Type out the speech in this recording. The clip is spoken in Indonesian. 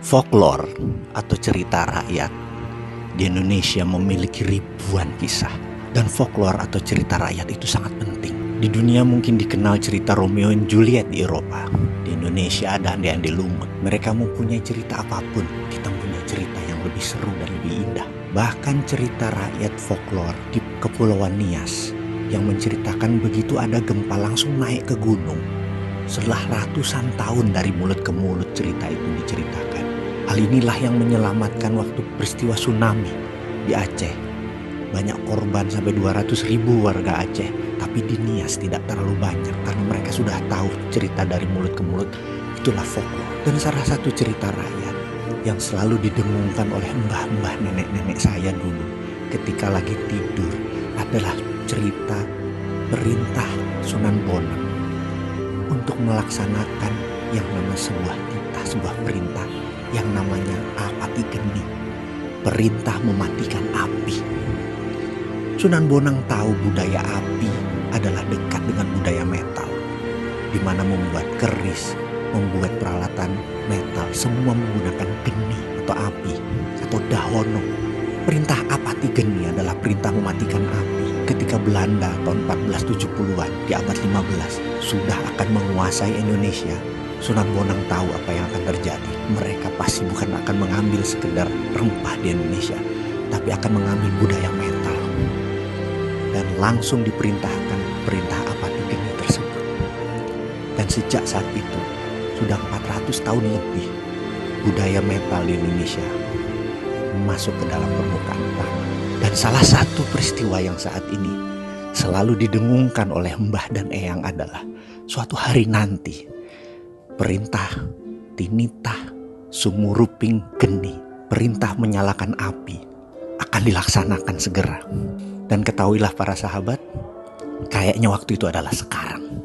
Folklore atau cerita rakyat di Indonesia memiliki ribuan kisah. Dan folklore atau cerita rakyat itu sangat penting. Di dunia mungkin dikenal cerita Romeo and Juliet di Eropa. Di Indonesia ada Ande-Ande Lumut. Mereka mempunyai cerita apapun. Kita punya cerita yang lebih seru dan lebih indah. Bahkan cerita rakyat folklore di Kepulauan Nias yang menceritakan begitu ada gempa langsung naik ke gunung. Setelah ratusan tahun dari mulut ke mulut cerita itu diceritakan. Hal inilah yang menyelamatkan waktu peristiwa tsunami di Aceh. Banyak korban sampai 200.000 warga Aceh. Tapi di Nias tidak terlalu banyak karena mereka sudah tahu cerita dari mulut ke mulut. Itulah folklore. Dan salah satu cerita rakyat yang selalu didengungkan oleh mbah-mbah nenek-nenek saya dulu ketika lagi tidur adalah cerita perintah Sunan Bonang untuk melaksanakan yang namanya sebuah perintah yang namanya Apati Geni, perintah mematikan api. Sunan Bonang tahu budaya api adalah dekat dengan budaya metal, di mana membuat keris, membuat peralatan metal semua menggunakan geni atau api atau dahono. Perintah Apati Geni adalah perintah mematikan api. Ketika Belanda tahun 1470-an di abad 15 sudah akan menguasai Indonesia, Sunan Bonang tahu apa yang akan terjadi. Mereka pasti bukan akan mengambil sekedar rempah di Indonesia, tapi akan mengambil budaya metal. Dan langsung diperintahkan perintah Apati Geni tersebut. Dan sejak saat itu, sudah 400 tahun lebih, budaya metal di Indonesia masuk ke dalam permukaan tanah. Dan salah satu peristiwa yang saat ini selalu didengungkan oleh mbah dan eyang adalah suatu hari nanti perintah Tinitah Sumuruping Geni, perintah menyalakan api, akan dilaksanakan segera. Dan ketahuilah para sahabat, kayaknya waktu itu adalah sekarang.